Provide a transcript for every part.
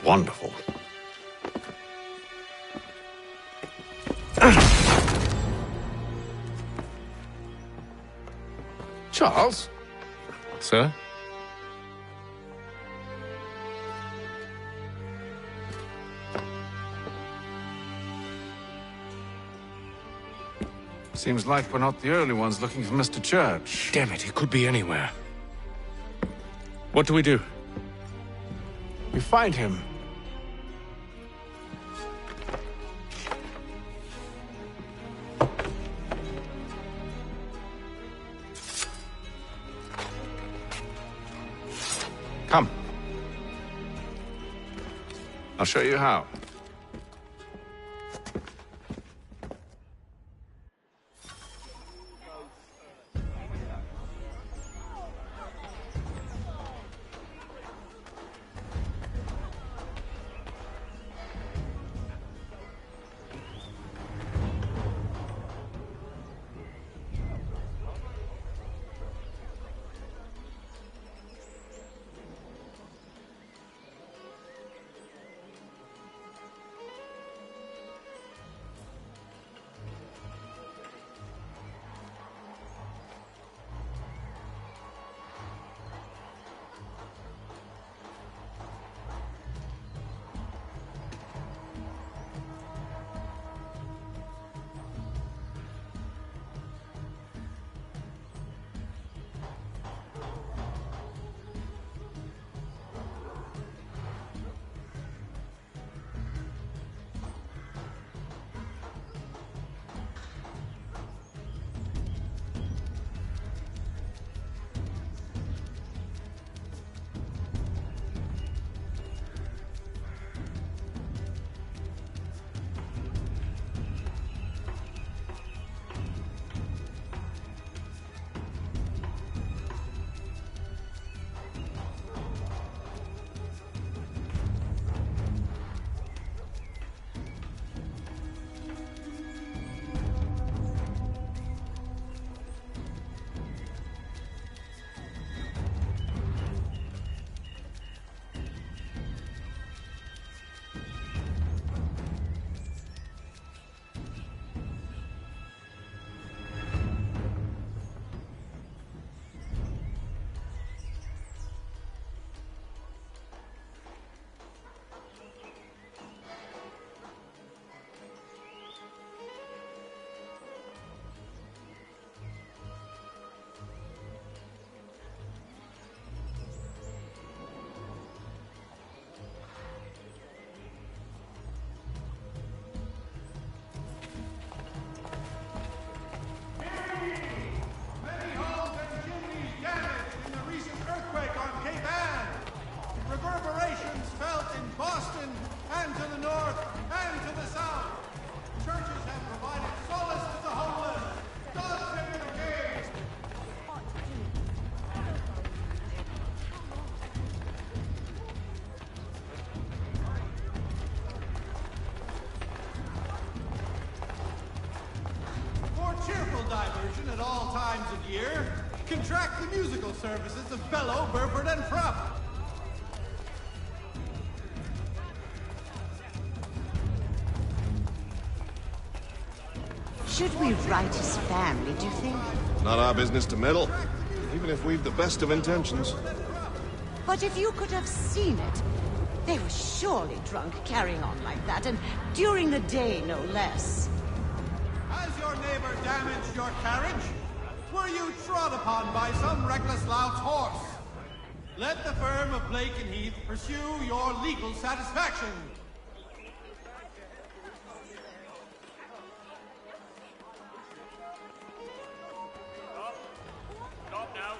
Wonderful. Charles? Sir? Seems like we're not the only ones looking for Mr. Church. Damn it, he could be anywhere. What do we do? We find him. Come. I'll show you how. Diversion at all times of year. Contract the musical services of Bellow, Burford, and Frupp. Should we write his family, do you think? Not our business to meddle, even if we've the best of intentions. But if you could have seen it, they were surely drunk carrying on like that, and during the day, no less. Has your neighbor damaged your carriage? Were you trod upon by some reckless lout's horse? Let the firm of Blake and Heath pursue your legal satisfaction. Stop now.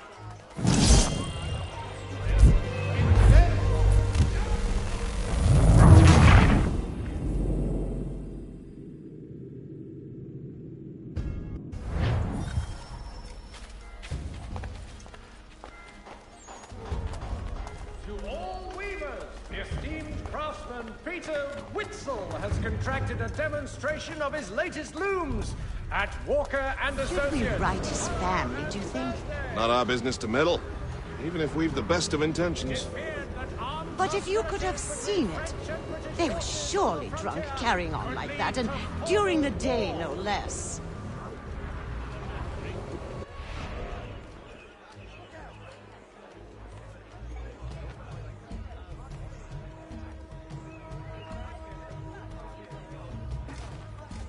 Peter Witzel has contracted a demonstration of his latest looms at Walker and Associates. Should we write his family, do you think? Not our business to meddle, even if we've the best of intentions. It's feared that armed But if you could have seen it, they were surely drunk carrying on like that, and during the day, no less.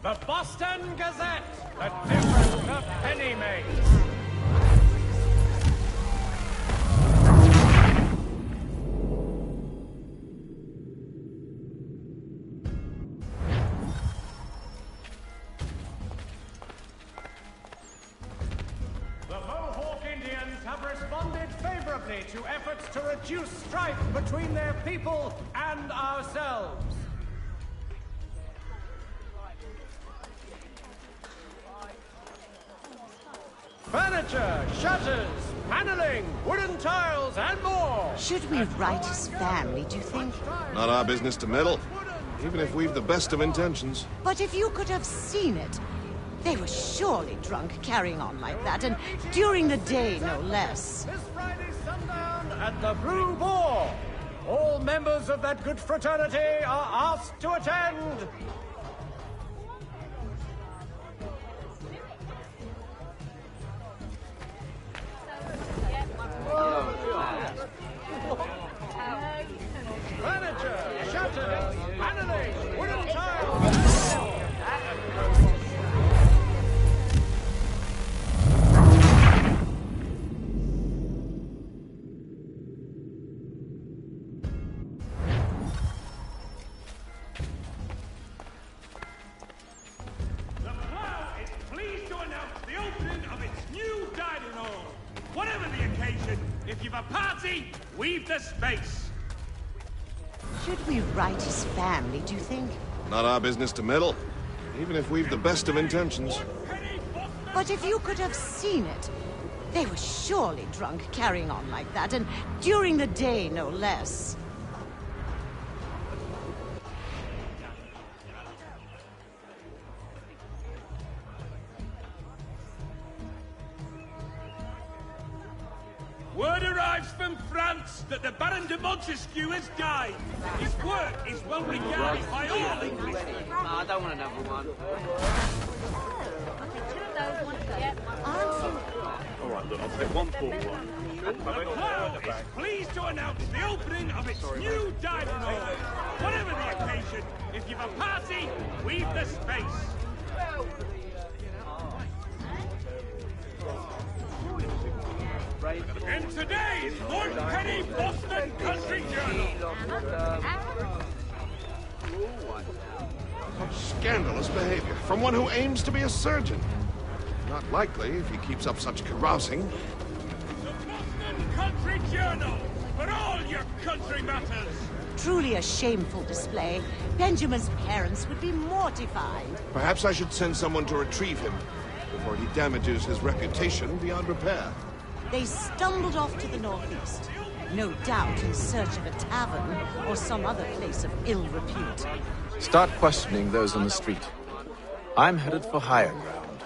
The Boston Gazette, the difference a penny makes. The Mohawk Indians have responded favorably to efforts to reduce strife between their people and ourselves. Furniture, shutters, paneling, wooden tiles, and more! Should we write his family, do you think? Not our business to meddle, even if we've the best of intentions. But if you could have seen it, they were surely drunk carrying on like that, and during the day, no less. This Friday sundown at the Blue Boar. All members of that good fraternity are asked to attend. Furniture, shutters, paneling, wooden tiles. The Plough is pleased to announce the opening of its new dining hall. Whatever the occasion, if you've a party, we've the space. Should we write his family, do you think? Not our business to meddle, even if we've the best of intentions. But if you could have seen it, they were surely drunk carrying on like that, and during the day, no less. Word arrives from France that the Baron de Montesquieu has died. His work is well regarded by all Englishmen. No, I don't want another one. Alright, look, I'll take one full one. The Plough is pleased to announce the opening of its new dining hall. Whatever the occasion, if you've a party, we've the space. In today's One Penny Boston Country Journal. Such scandalous behavior from one who aims to be a surgeon. Not likely if he keeps up such carousing. The Boston Country Journal, for all your country matters. Truly a shameful display. Benjamin's parents would be mortified. Perhaps I should send someone to retrieve him before he damages his reputation beyond repair. They stumbled off to the northeast, no doubt in search of a tavern or some other place of ill repute. Start questioning those on the street. I'm headed for higher ground.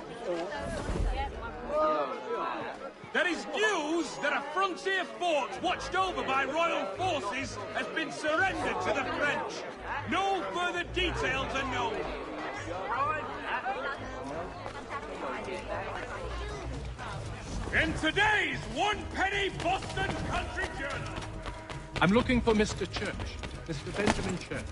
There is news that a frontier fort watched over by royal forces has been surrendered to the French. No further details are known. In today's One Penny Boston Country Journal. I'm looking for Mr. Church. Mr. Benjamin Church.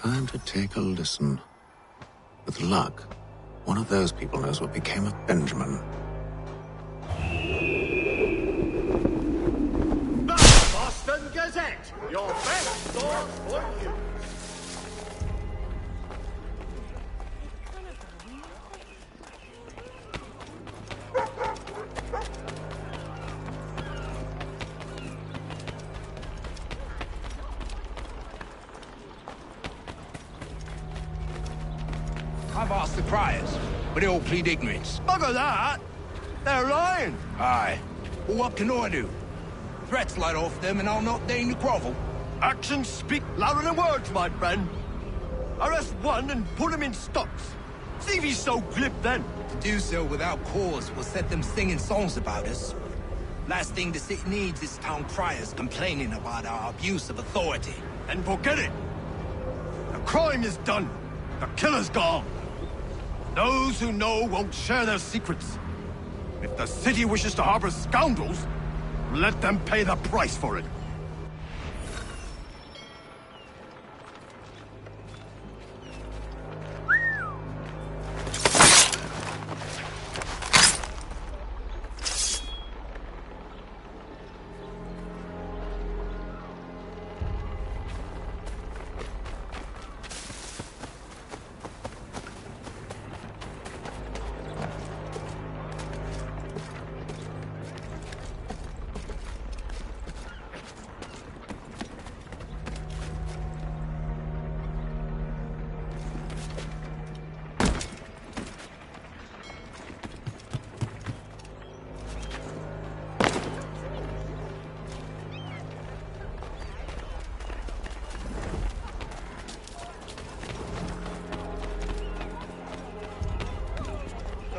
Time to take a listen. With luck, one of those people knows what became of Benjamin. The Boston Gazette, your best source for news. I've asked the criers, but they all plead ignorance. Bugger that! They're lying! Aye. Well, what can I do? Threats light off them and I'll not deign to grovel. Actions speak louder than words, my friend. Arrest one and put him in stocks. See if he's so glib then. To do so without cause will set them singing songs about us. Last thing the city needs is town criers complaining about our abuse of authority. And forget it. The crime is done. The killer's gone. Those who know won't share their secrets. If the city wishes to harbor scoundrels, let them pay the price for it.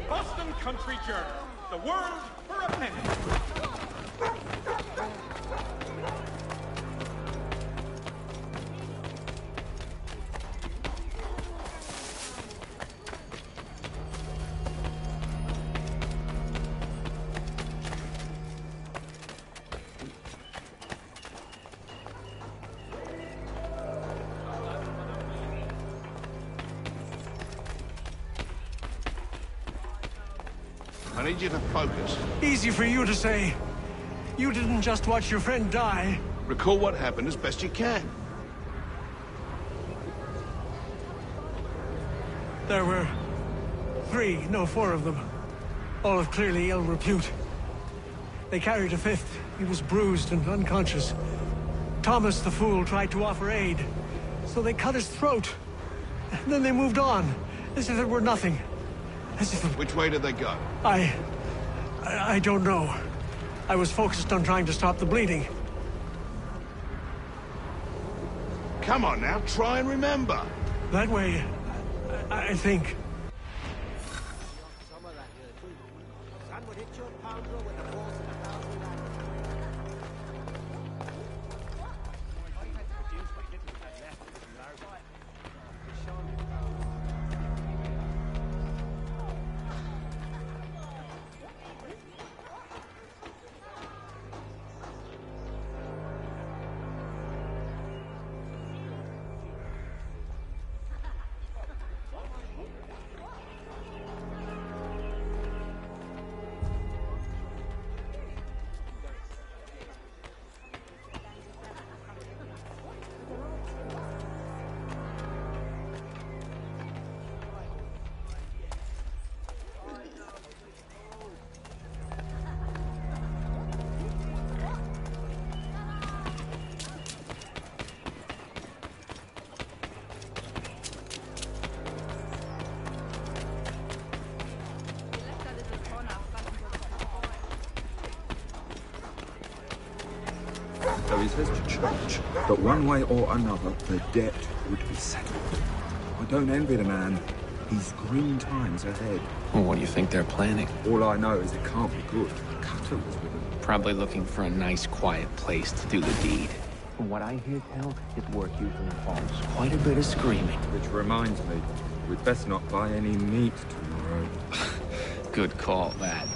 Boston Country Journal. The world for a penny. I need you to focus. Easy for you to say. You didn't just watch your friend die. Recall what happened as best you can. There were four of them. All of clearly ill repute. They carried a fifth. He was bruised and unconscious. Thomas the Fool tried to offer aid, so they cut his throat. And then they moved on, as if it were nothing. As if... Which way did they go? I don't know. I was focused on trying to stop the bleeding. Come on now, try and remember. That way, I think. So he says to church, but one way or another, the debt would be settled. I don't envy the man. He's green times ahead. Well, what do you think they're planning? All I know is it can't be good. Cutter was with him. Probably looking for a nice, quiet place to do the deed. From what I hear tell, his work usually involves quite a bit of screaming. Which reminds me, we'd best not buy any meat tomorrow. Good call, that.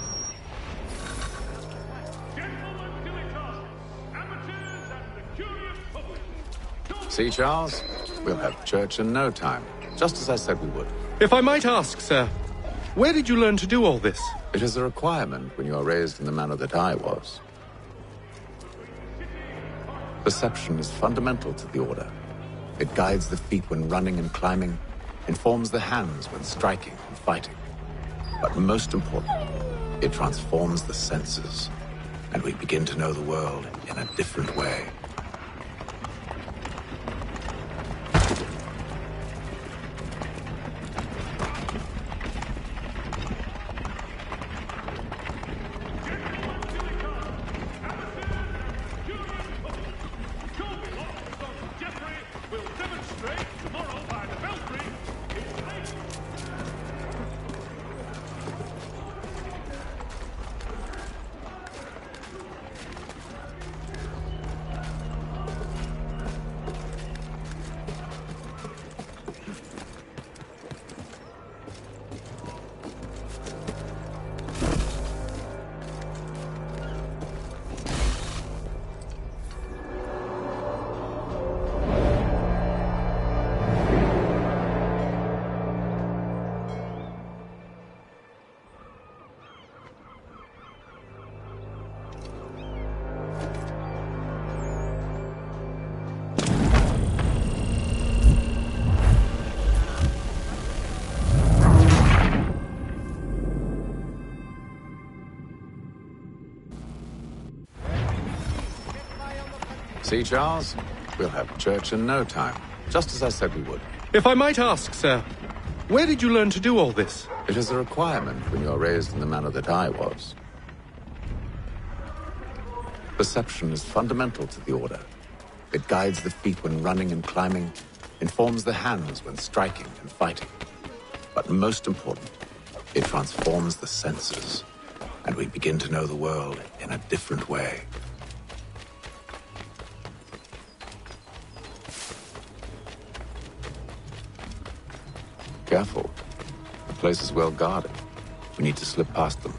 See, Charles? We'll have church in no time, just as I said we would. If I might ask, sir, where did you learn to do all this? It is a requirement when you are raised in the manner that I was. Perception is fundamental to the Order. It guides the feet when running and climbing, informs the hands when striking and fighting. But most important, it transforms the senses, and we begin to know the world in a different way. See, Charles? We'll have church in no time, just as I said we would. If I might ask, sir, where did you learn to do all this? It is a requirement when you are raised in the manner that I was. Perception is fundamental to the Order. It guides the feet when running and climbing, informs the hands when striking and fighting. But most important, it transforms the senses, and we begin to know the world in a different way. Careful. The place is well guarded. We need to slip past them.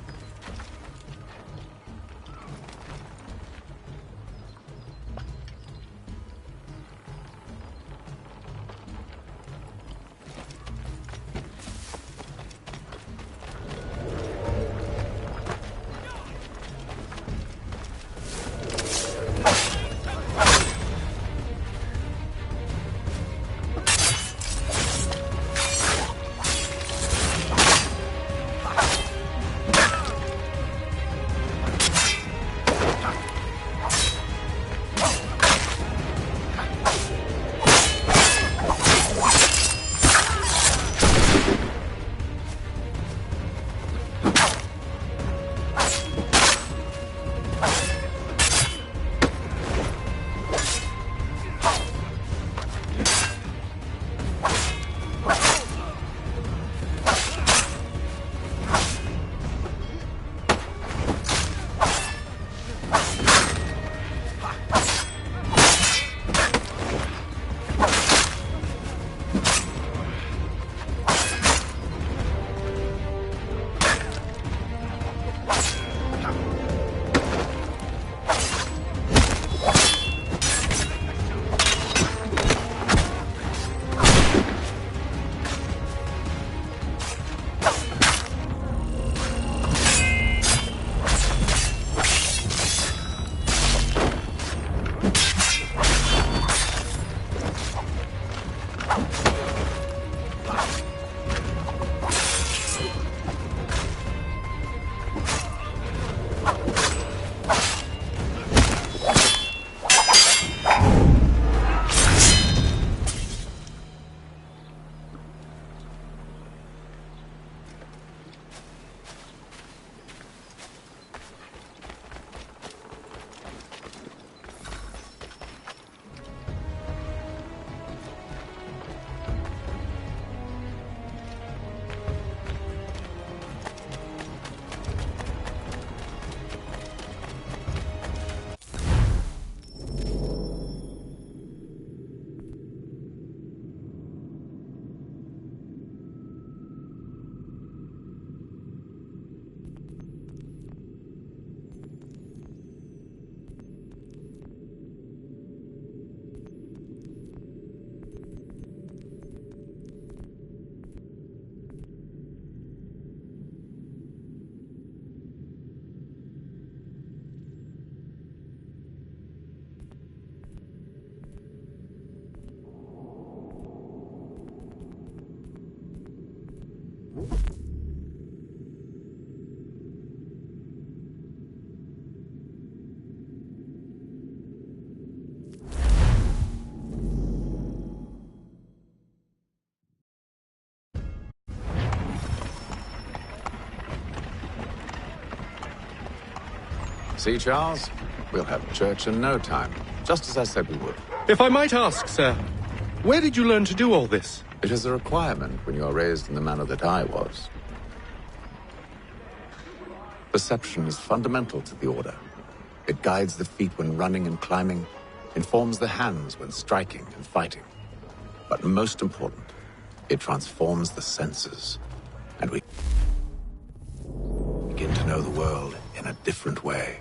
See, Charles? We'll have church in no time, just as I said we would. If I might ask, sir, where did you learn to do all this? It is a requirement when you are raised in the manner that I was. Perception is fundamental to the Order. It guides the feet when running and climbing, informs the hands when striking and fighting. But most important, it transforms the senses, and we begin to know the world in a different way.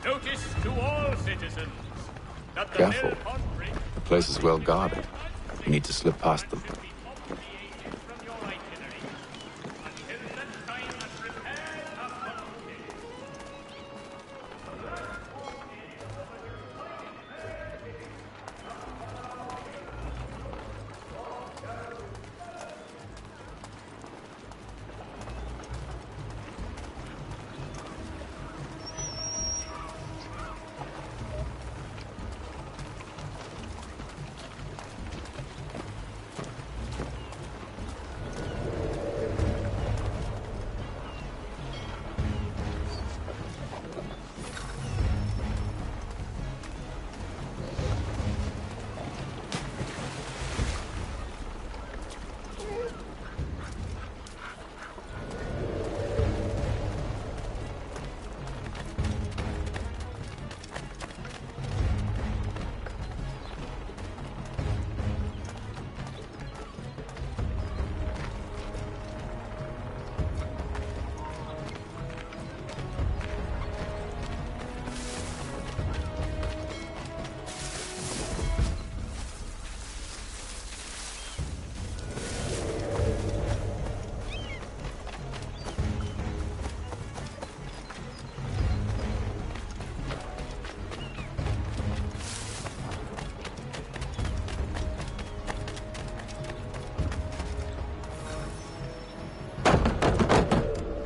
Notice to all citizens that the Careful. mill pond bridge The place is well guarded. You need to slip past them. from your itinerary until the time that repairs are completed.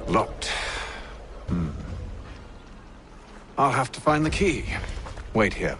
Locked. I'll have to find the key. Wait here.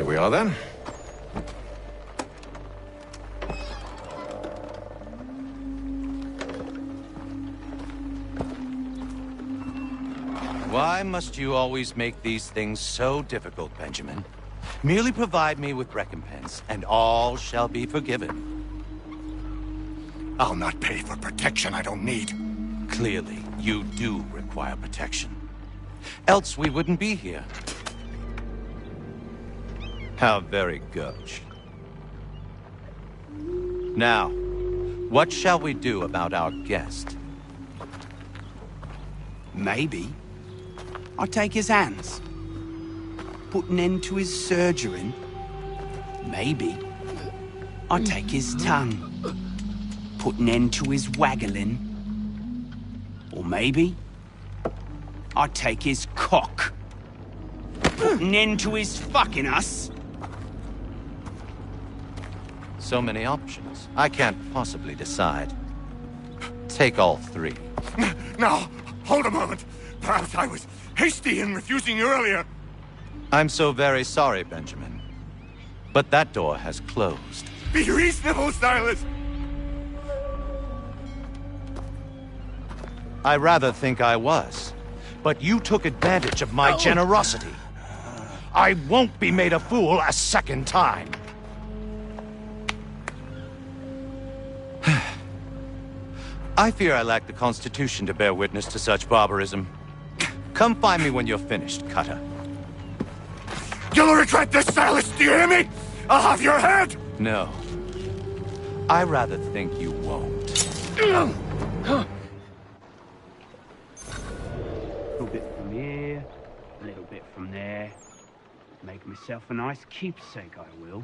we are then. Why must you always make these things so difficult, Benjamin? Merely provide me with recompense, and all shall be forgiven. I'll not pay for protection I don't need. Clearly, you do require protection. Else we wouldn't be here. How very gauche. Now, what shall we do about our guest? Maybe I'll take his hands. Put an end to his surgering. Maybe I'll take his tongue. Put an end to his waggling. Or maybe I'll take his cock. Put an end to his fucking us. So many options. I can't possibly decide. Take all three. Now, hold a moment. Perhaps I was hasty in refusing you earlier. I'm so very sorry, Benjamin. But that door has closed. Be reasonable, Silas! I rather think I was. But you took advantage of my generosity. I won't be made a fool a second time. I fear I lack the constitution to bear witness to such barbarism. Come find me when you're finished, Cutter. You'll regret this, Silas, do you hear me? I'll have your head! No. I rather think you won't. A little bit from here, a little bit from there. Make myself a nice keepsake, I will.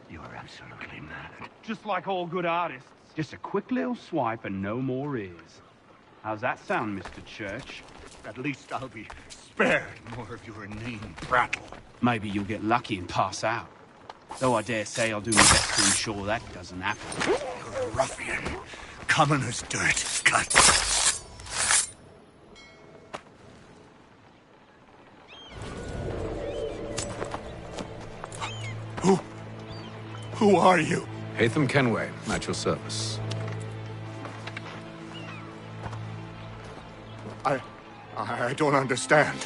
You're absolutely mad. Just like all good artists. Just a quick little swipe and no more is. How's that sound, Mr. Church? At least I'll be spared more of your inane prattle. Maybe you'll get lucky and pass out. Though I dare say I'll do my best to ensure that doesn't happen. You're a ruffian. Common as dirt. Cut. Who are you? Hatham Kenway, at your service. I don't understand.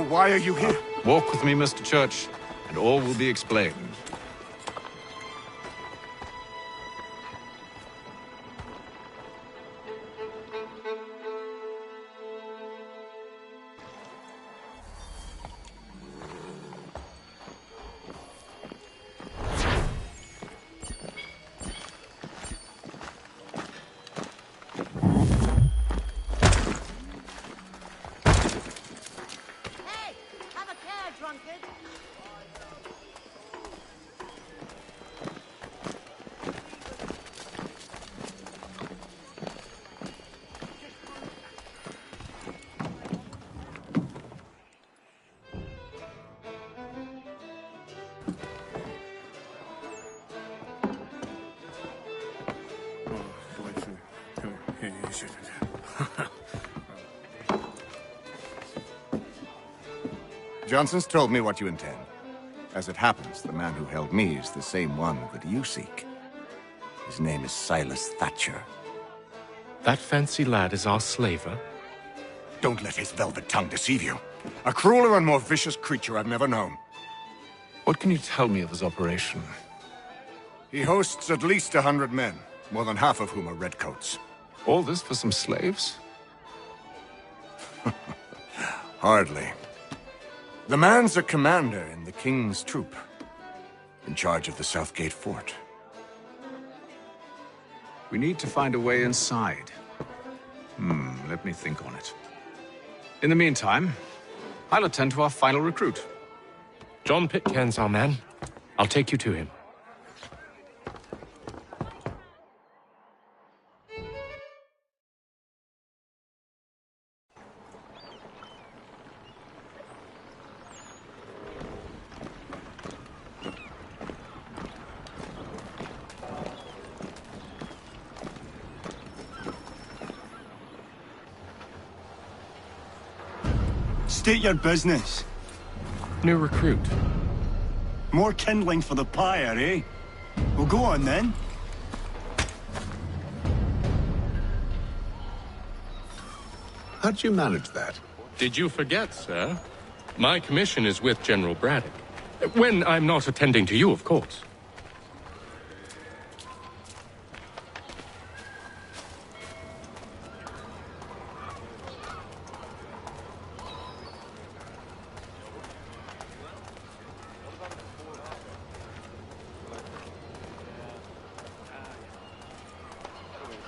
Why are you here? Walk with me, Mr. Church, and all will be explained. Johnson's told me what you intend. As it happens, the man who held me is the same one that you seek. His name is Silas Thatcher. That fancy lad is our slaver? Don't let his velvet tongue deceive you. A crueler and more vicious creature I've never known. What can you tell me of his operation? He hosts at least 100 men, more than half of whom are redcoats. All this for some slaves? Hardly. The man's a commander in the King's troop, in charge of the Southgate Fort. We need to find a way inside. Let me think on it. In the meantime, I'll attend to our final recruit. John Pitcairn's our man. I'll take you to him. State your business. New recruit. More kindling for the pyre, eh? Well, go on then. How'd you manage that? Did you forget, sir? My commission is with General Braddock. When I'm not attending to you, of course.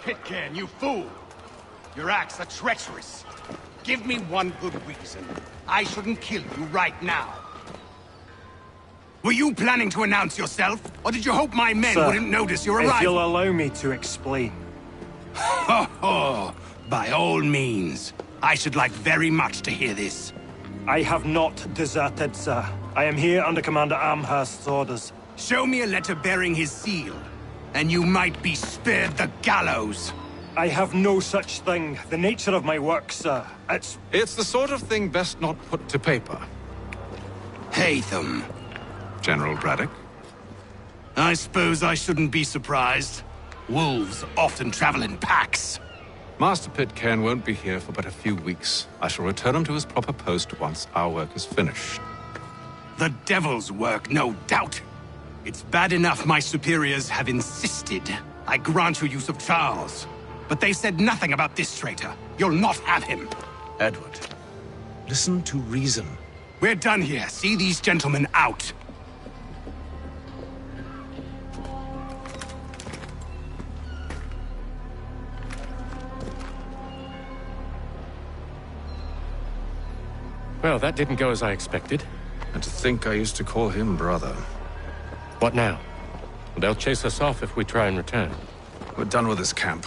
Pitcairn, you fool! Your acts are treacherous. Give me one good reason. I shouldn't kill you right now. Were you planning to announce yourself? Or did you hope my men wouldn't notice your arrival? If you'll allow me to explain. Ho ho! By all means. I should like very much to hear this. I have not deserted, sir. I am here under Commander Amherst's orders. Show me a letter bearing his seal, and you might be spared the gallows. I have no such thing. The nature of my work, sir. It's the sort of thing best not put to paper. Haytham. General Braddock? I suppose I shouldn't be surprised. Wolves often travel in packs. Master Pitcairn won't be here for but a few weeks. I shall return him to his proper post once our work is finished. The devil's work, no doubt. It's bad enough my superiors have insisted I grant you use of Charles. But they said nothing about this traitor. You'll not have him. Edward, listen to reason. We're done here. See these gentlemen out. Well, that didn't go as I expected. And to think I used to call him brother. What now? They'll chase us off if we try and return. We're done with this camp.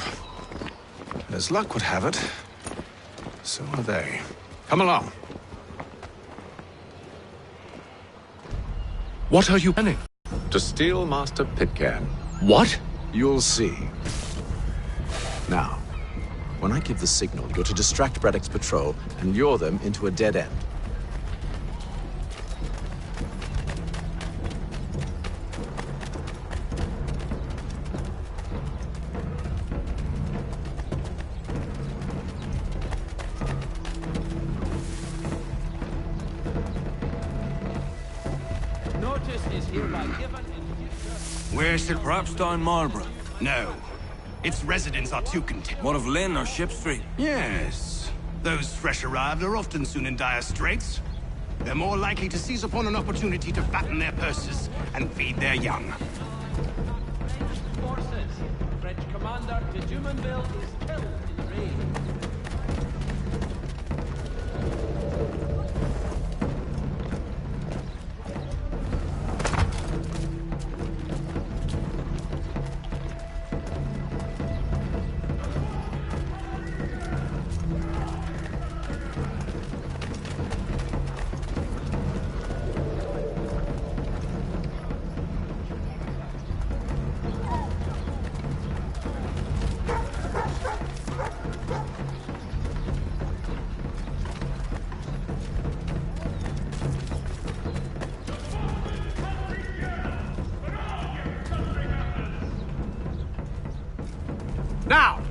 And as luck would have it, so are they. Come along. What are you planning? To steal Master Pitcairn. What? You'll see. Now, when I give the signal, you're to distract Braddock's patrol and lure them into a dead end. Where's it? Perhaps down Marlborough? No. Its residents are too content. What of Lynn or Ship Street? Yes. Those fresh arrived are often soon in dire straits. They're more likely to seize upon an opportunity to fatten their purses and feed their young. Forces. French commander de Jumonville is killed in raid. Now!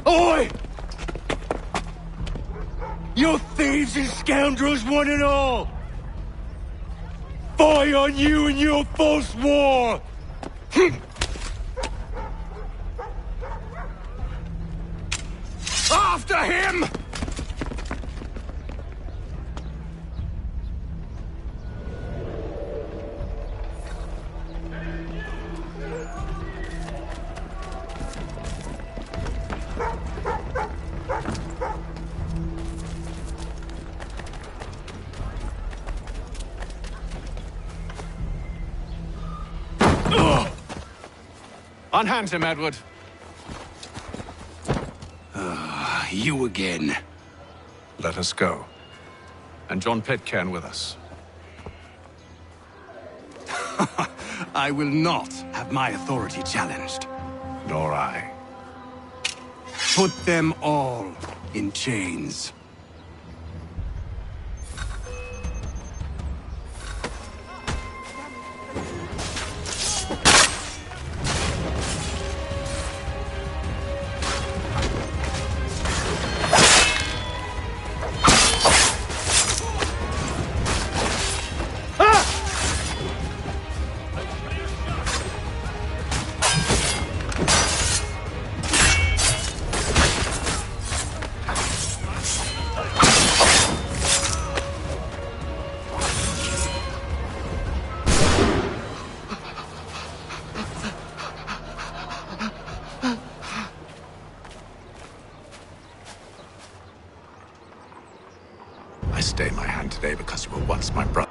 Oi! You thieves and scoundrels, one and all! Fie on you and your false war! After him! Unhand him, Edward. You again. Let us go. And John Pitcairn with us. I will not have my authority challenged. Nor I. Put them all in chains. I stay my hand today because you were once my brother.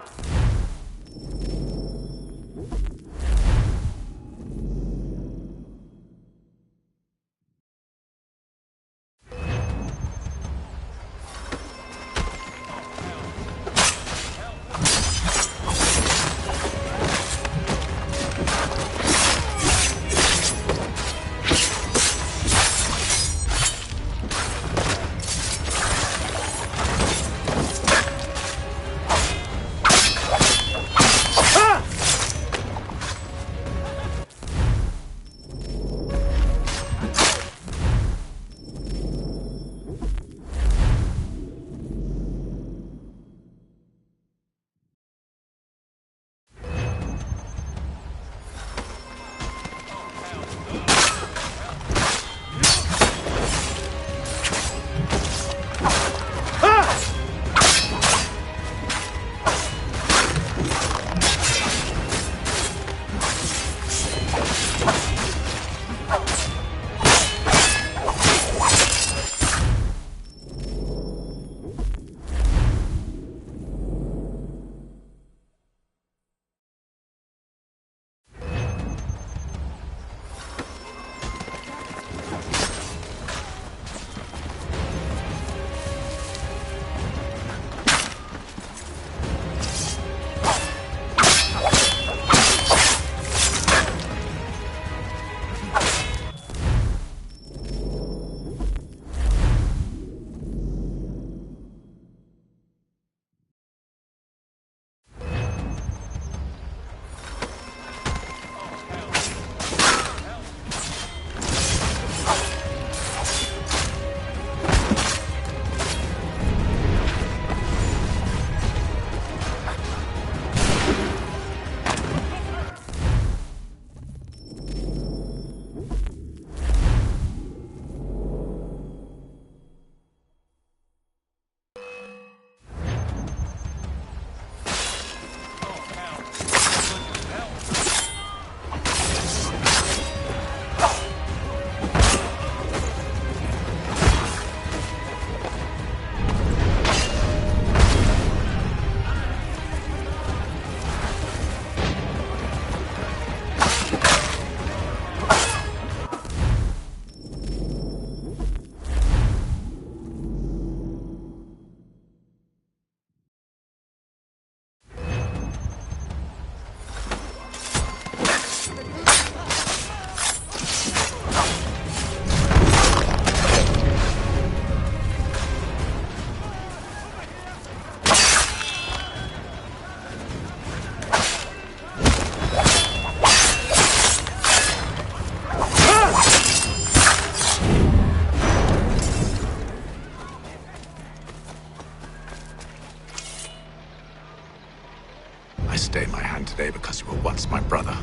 Stay my hand today because you were once my brother,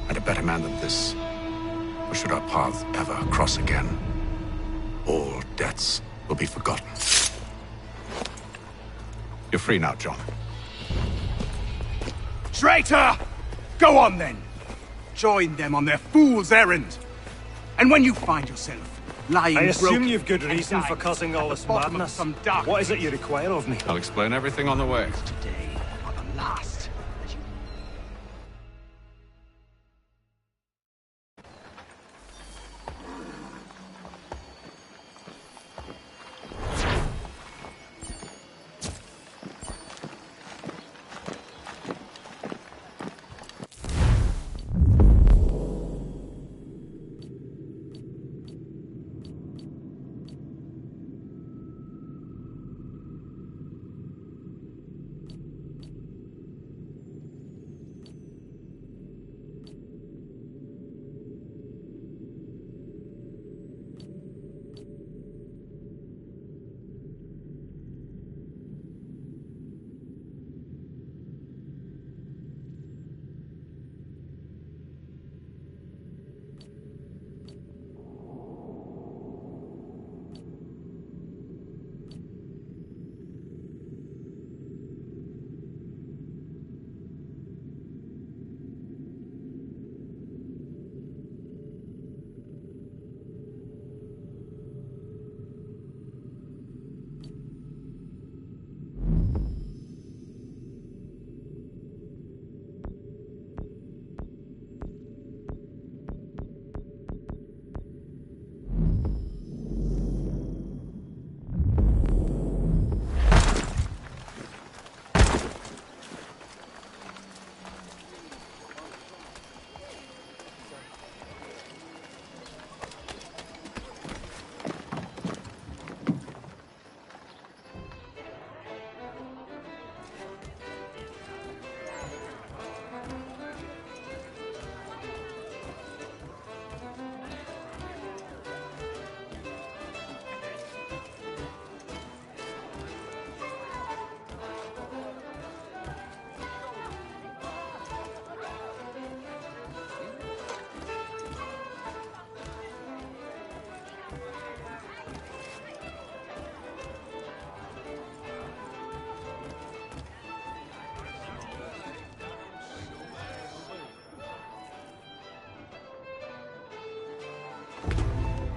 and a better man than this. Or should our paths ever cross again, all debts will be forgotten. You're free now, John. Traitor! Go on then! Join them on their fool's errand! And when you find yourself lying I assume broken you've good reason for causing all this madness. What is it you require of me? I'll explain everything on the way. Today, for the last.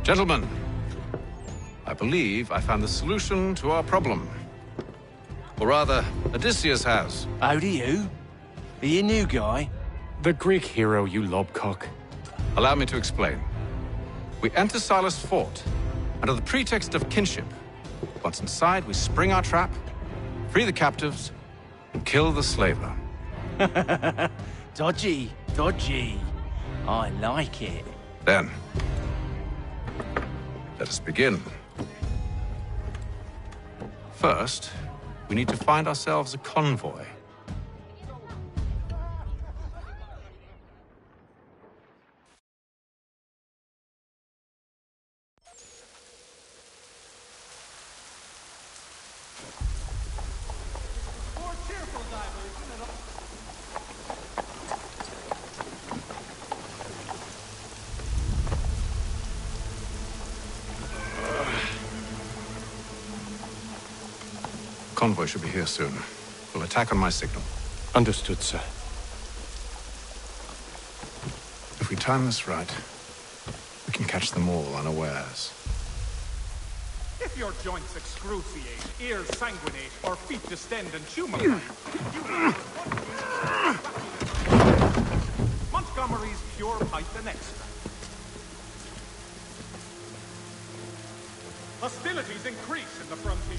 Gentlemen, I believe I found the solution to our problem. Or rather, Odysseus has. How do you? Are you a new guy? The Greek hero, you lobcock. Allow me to explain. We enter Silas' fort under the pretext of kinship. Once inside, we spring our trap, free the captives, and kill the slaver. Dodgy, dodgy. I like it. Then, let us begin. First, we need to find ourselves a convoy. Convoy should be here soon. We'll attack on my signal. Understood, sir. If we time this right, we can catch them all unawares. If your joints excruciate, ears sanguinate, or feet distend and tumulate, Montgomery's Pure Python Extract. Hostilities increase in the frontier.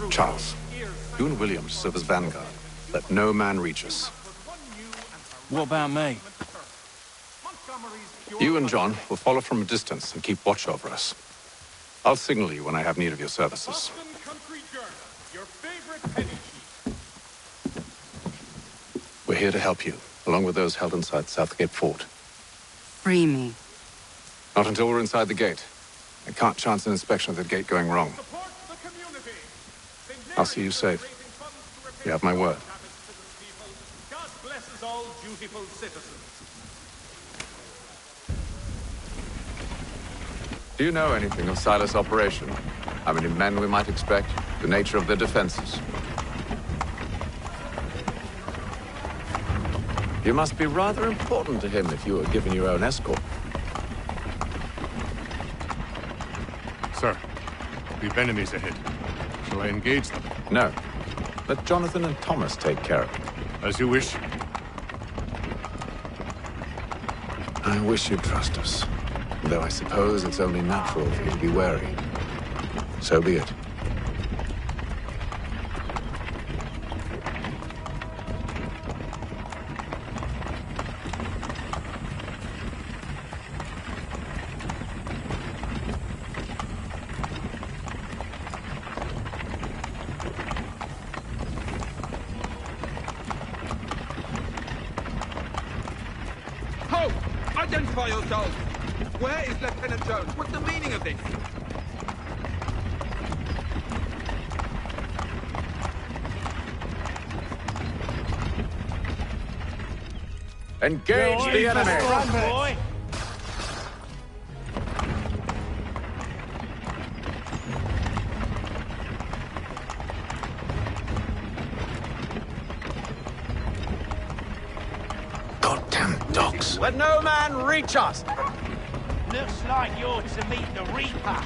Charles, you and William serve as vanguard. Let no man reach us. What about me? You and John will follow from a distance and keep watch over us. I'll signal you when I have need of your services. We're here to help you, along with those held inside Southgate Fort. Free me. Not until we're inside the gate. I can't chance an inspection of the gate going wrong. I'll see you safe. You have my word. God blesses all dutiful citizens. Do you know anything of Silas' operation? How many men we might expect? The nature of their defenses? You must be rather important to him if you were given your own escort. Sir, we've enemies ahead. Shall I engage them? No. Let Jonathan and Thomas take care of it. As you wish. I wish you'd trust us. Though I suppose it's only natural for you to be wary. So be it. Ho! Identify yourselves! Where is Lieutenant Jones? What's the meaning of this? Engage the enemy! Goddamn dogs. Let no man reach us! Looks like you're to meet the Reaper.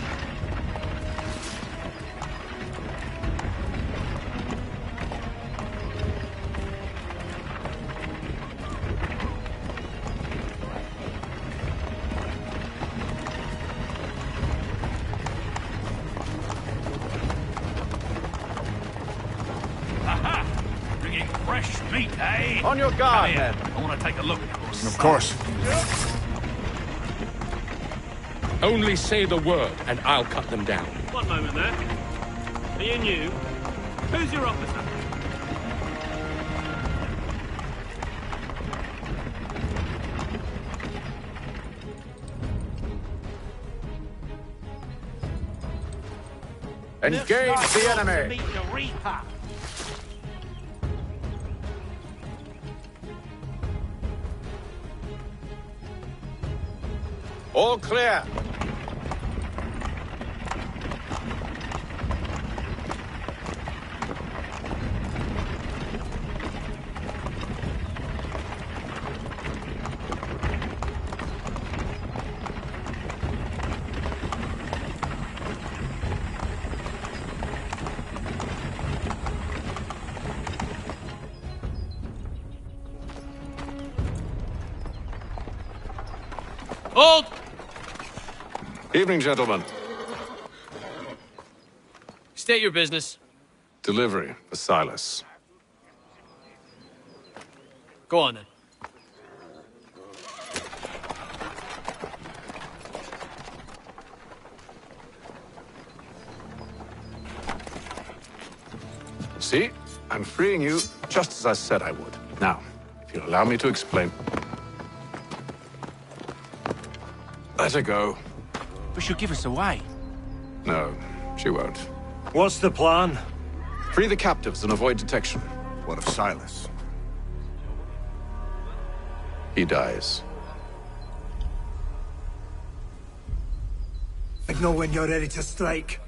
Meat, eh? On your guard, Come here. men. I want to take a look at yours. Of course. Only say the word, and I'll cut them down. One moment there. Are you new? Who's your officer? Engage the enemy! Meet the Reaper. All clear. Hold! Evening, gentlemen. State your business. Delivery for Silas. Go on, then. See? I'm freeing you just as I said I would. Now, if you'll allow me to explain... Let her go. But she'll give us away. No, she won't. What's the plan? Free the captives and avoid detection. What of Silas? He dies. I know when you're ready to strike.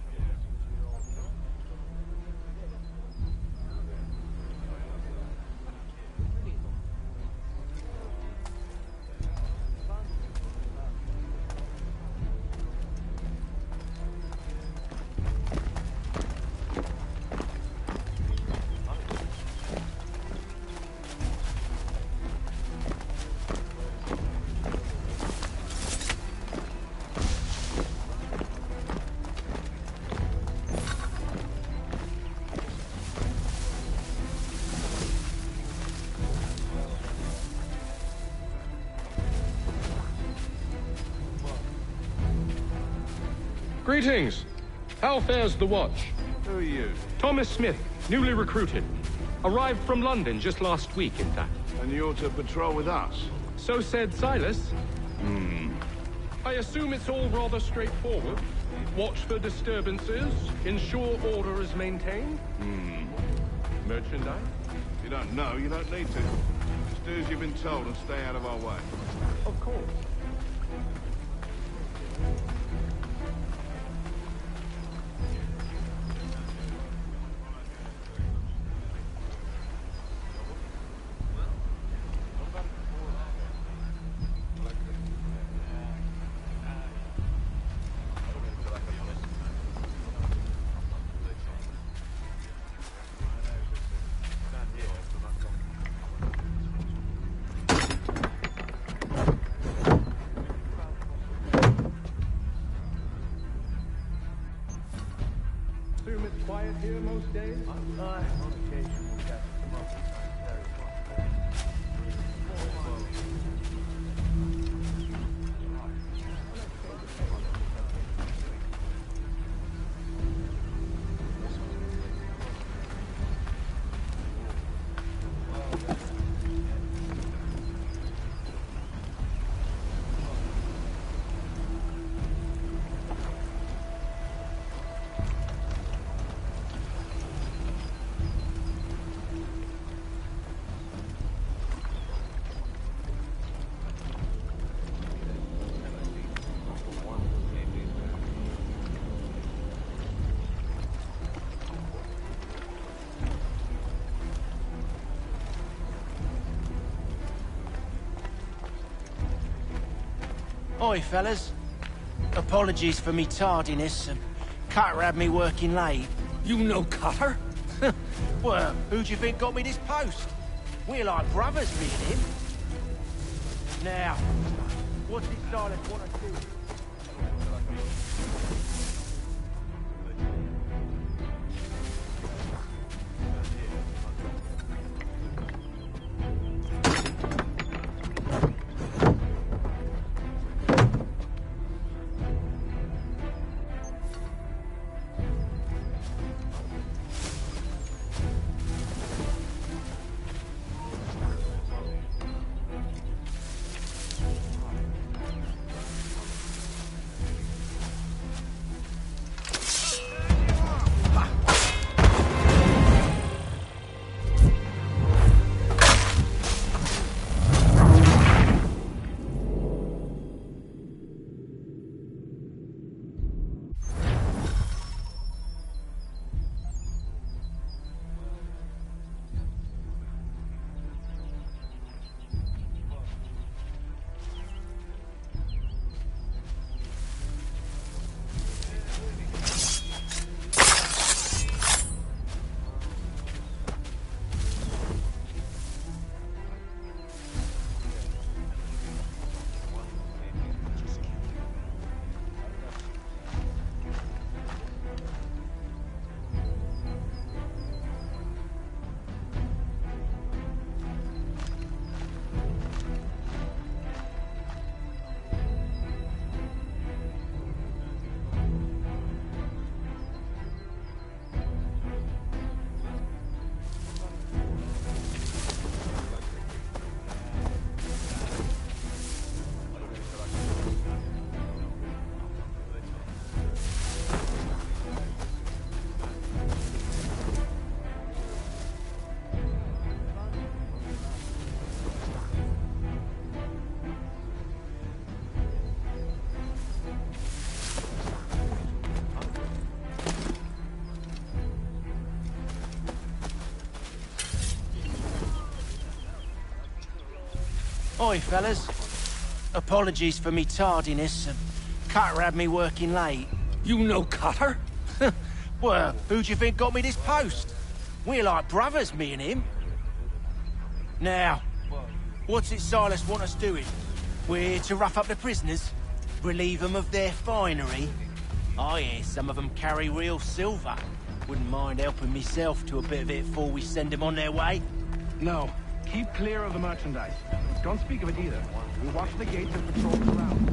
Greetings. How fares the watch? Who are you? Thomas Smith, newly recruited. Arrived from London just last week, in fact. And you're to patrol with us? So said Silas. I assume it's all rather straightforward. Watch for disturbances, ensure order is maintained. Merchandise? You don't know, you don't need to. Just do as you've been told and stay out of our way. Of course. Assume it's quiet here most days? On occasion, we'll catch some up. Oi, fellas. Apologies for me tardiness. Cutter had me working late. You know Cutter? Well, who do you think got me this post? We're like brothers, me and him. Now, what's this Silas want to do? Oi, fellas. Apologies for me tardiness. Cutter had me working late. You know Cutter? Well, who do you think got me this post? We're like brothers, me and him. Now, what's it Silas want us doing? We're here to rough up the prisoners? Relieve them of their finery? I hear some of them carry real silver. Wouldn't mind helping myself to a bit of it before we send them on their way. No. Keep clear of the merchandise. Don't speak of it either. We watch the gates and patrol around.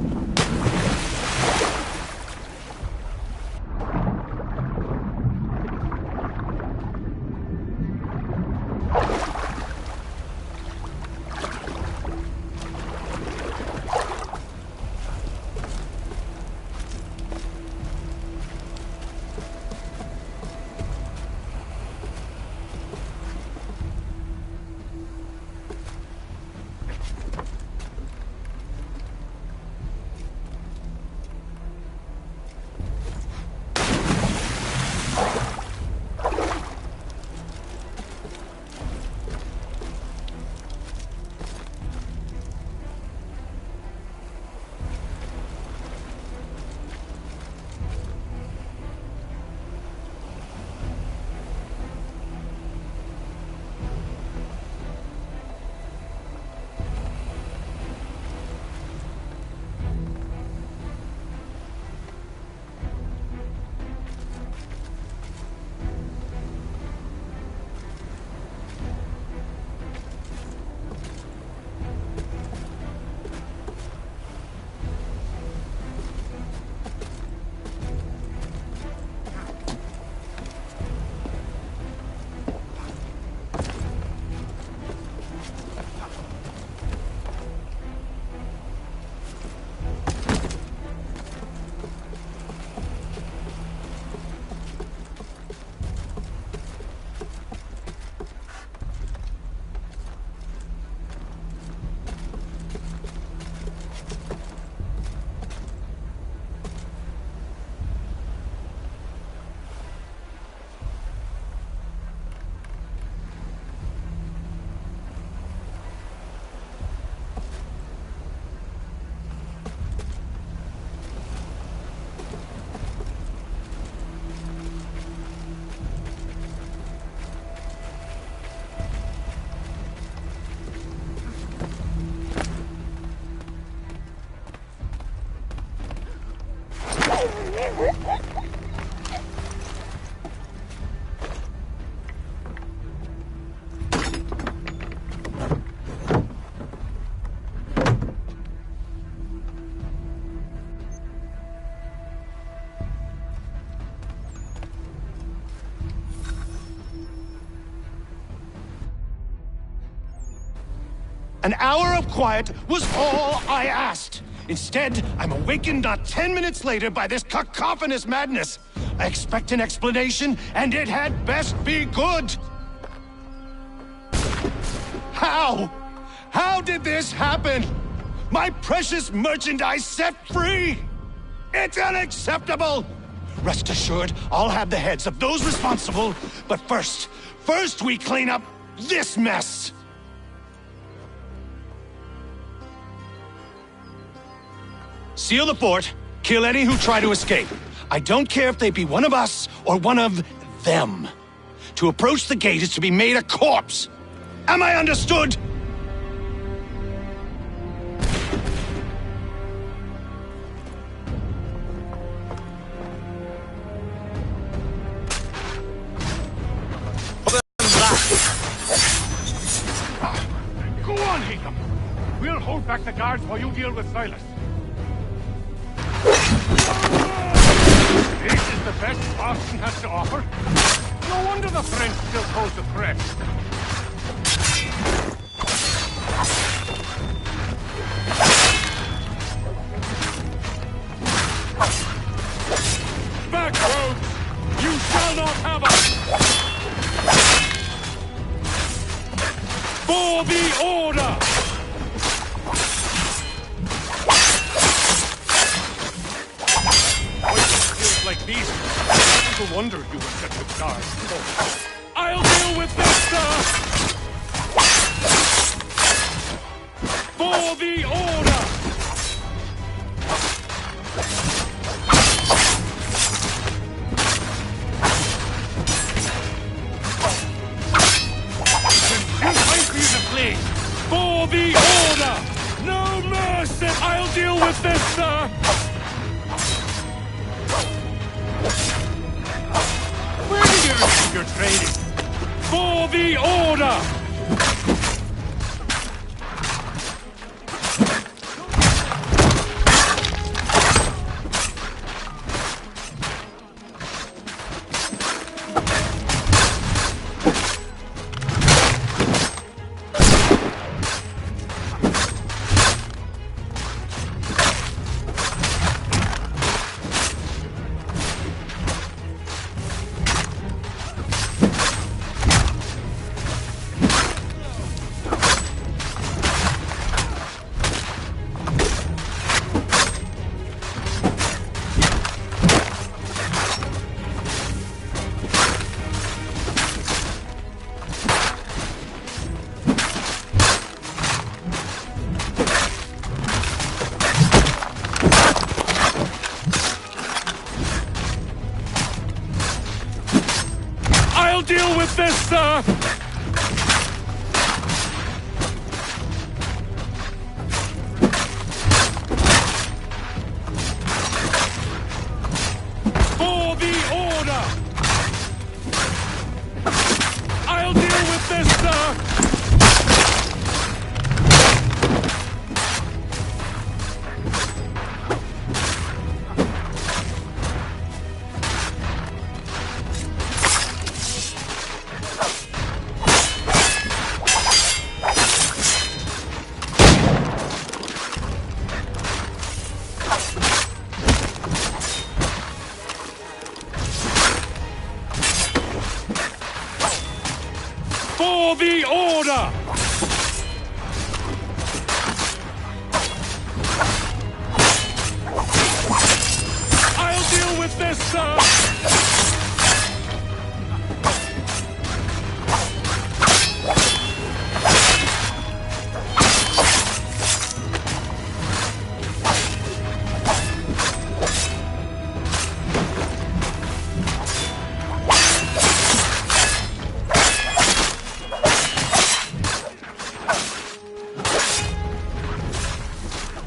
An hour of quiet was all I asked. Instead, I'm awakened not 10 minutes later by this cacophonous madness. I expect an explanation, and it had best be good. How? How did this happen? My precious merchandise set free! It's unacceptable! Rest assured, I'll have the heads of those responsible, but first we clean up this mess! Seal the fort, kill any who try to escape. I don't care if they be one of us or one of them. To approach the gate is to be made a corpse. Am I understood? Go on, Hingham. We'll hold back the guards while you deal with Silas. This is the best Boston has to offer. No wonder the French still pose a threat. Back roads! You shall not have us! For the order! Like these. No wonder you were such a guard. I'll deal with this, sir! For For the order! For the order! No mercy! I'll deal with this, sir! Where did you receive your training? For the order! I'll deal with this, sir! For the order! I'll deal with this, sir! For the order! I'll deal with this, sir!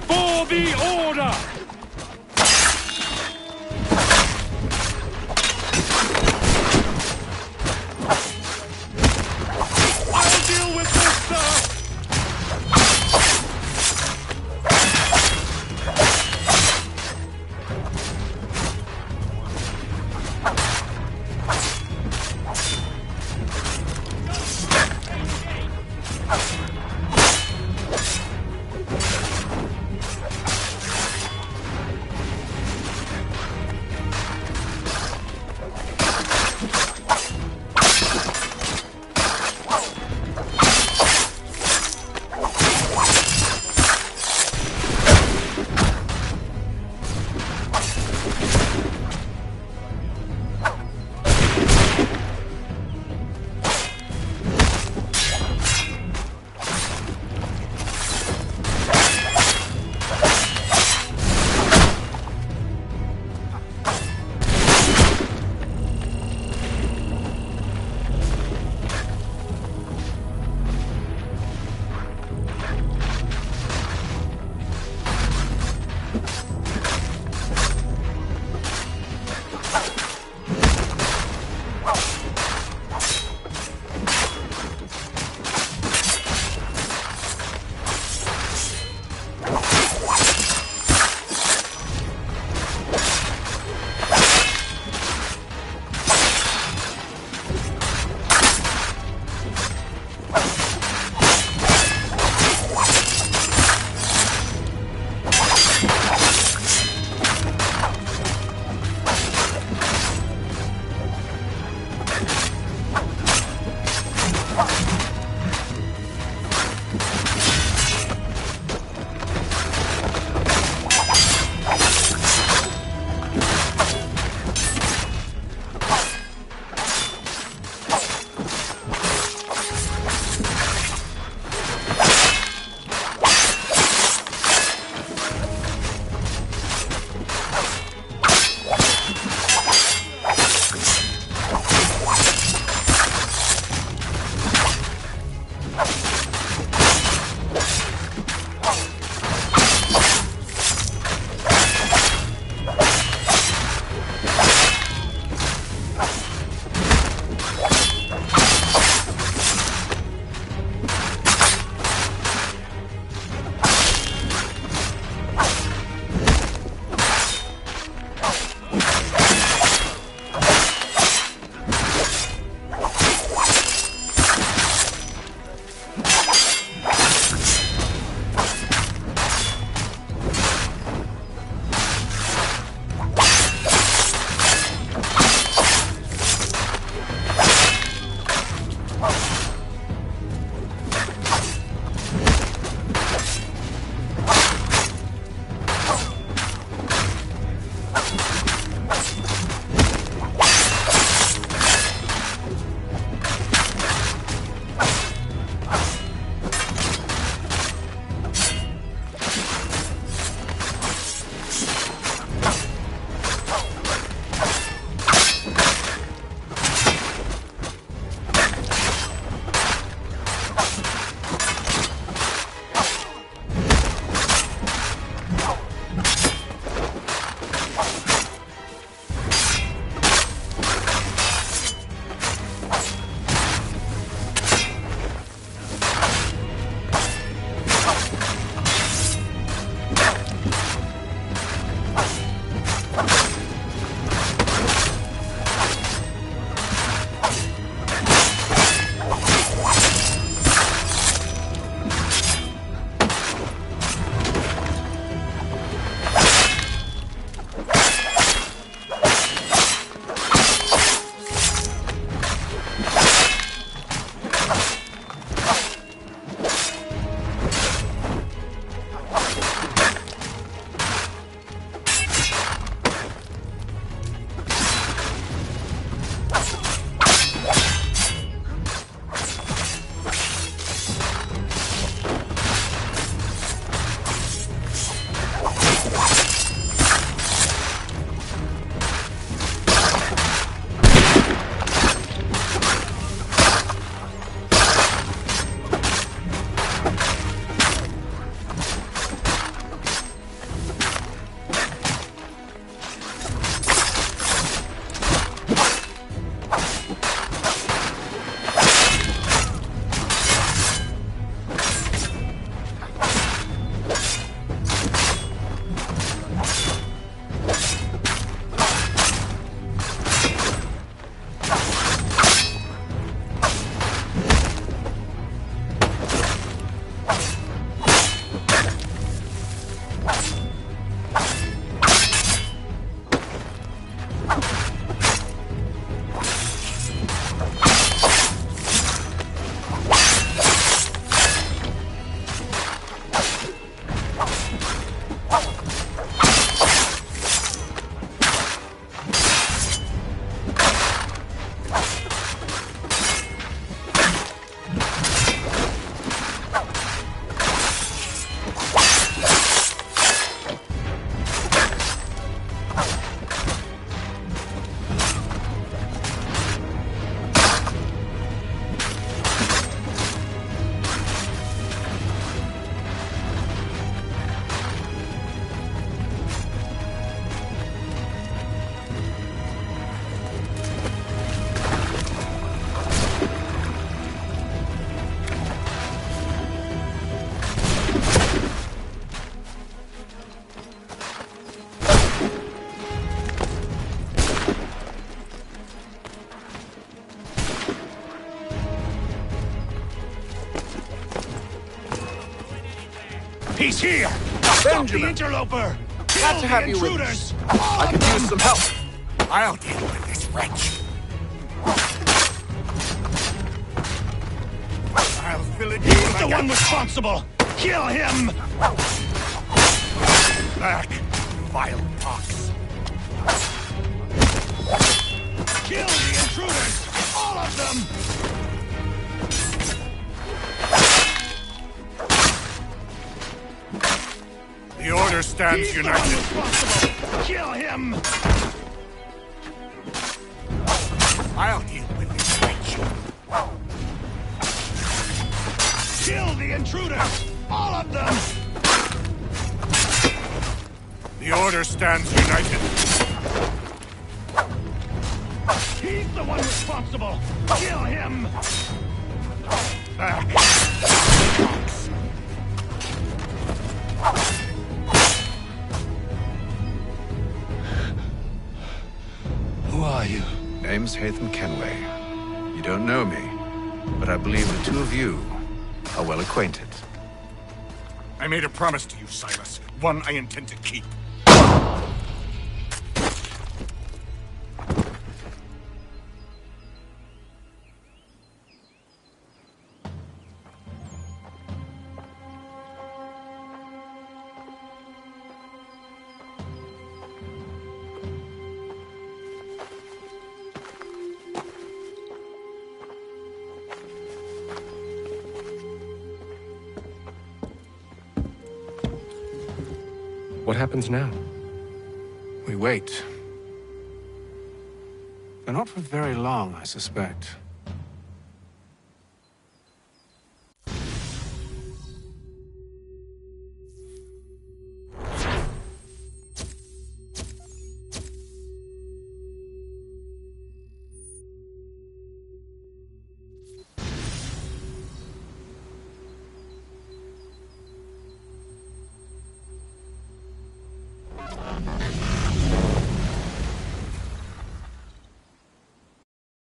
For the order! I'll deal with this, sir! He's here! Stop the interloper! Glad to have you with us. I could use some help. I'll deal with this wretch. I'll fill it. He's the one responsible. Kill him. Back, vile pox. Kill the intruders, all of them. The Order stands united. Kill him! I'll deal with this wretch. Kill the intruders! All of them! The Order stands united. He's the one responsible! Kill him! Back! Who are you? Name's Haytham Kenway. You don't know me, but I believe the two of you are well acquainted. I made a promise to you, Silas. One I intend to keep. What happens now? We wait. But not for very long, I suspect.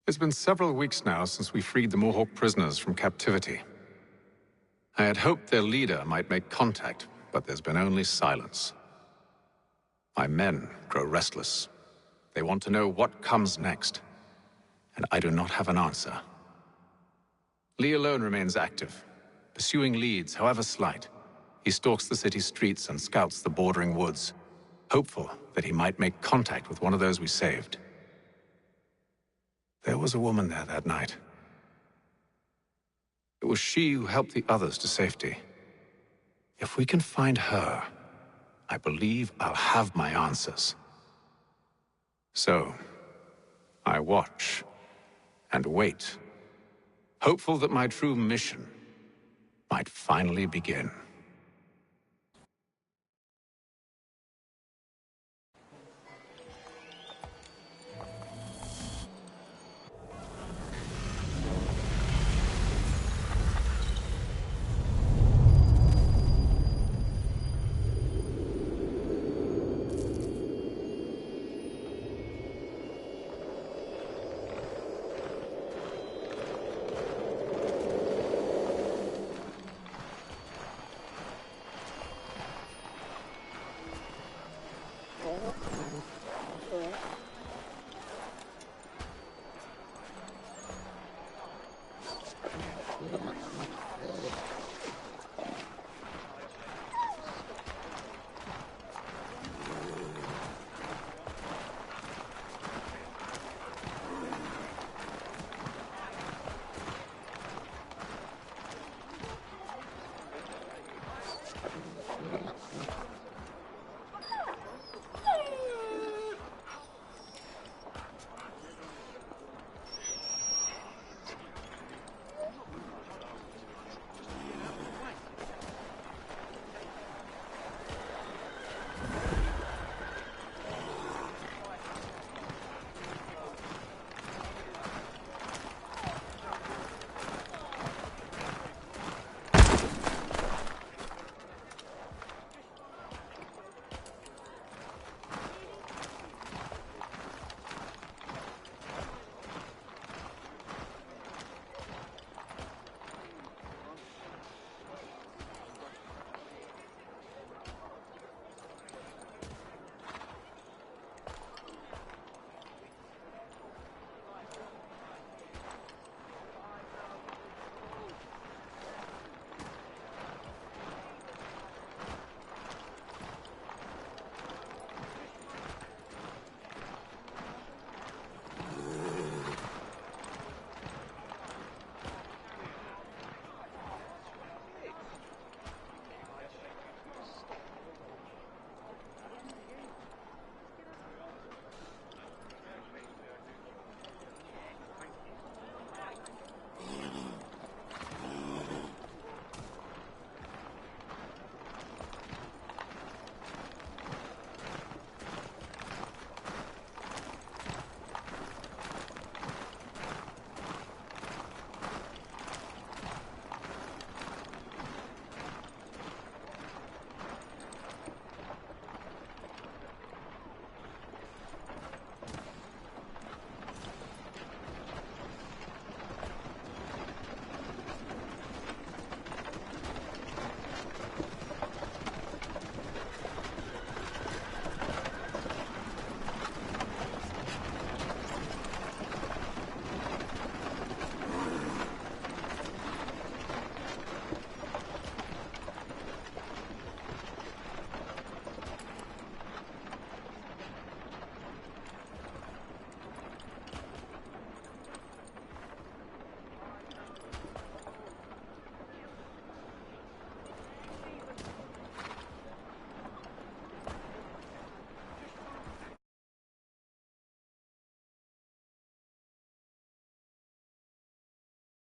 It's been several weeks now since we freed the Mohawk prisoners from captivity. I had hoped their leader might make contact, but there's been only silence. My men grow restless. They want to know what comes next, and I do not have an answer. Lee alone remains active, pursuing leads, however slight. He stalks the city streets and scouts the bordering woods, hopeful that he might make contact with one of those we saved. There was a woman there that night. It was she who helped the others to safety. If we can find her, I believe I'll have my answers. So, I watch and wait, hopeful that my true mission might finally begin.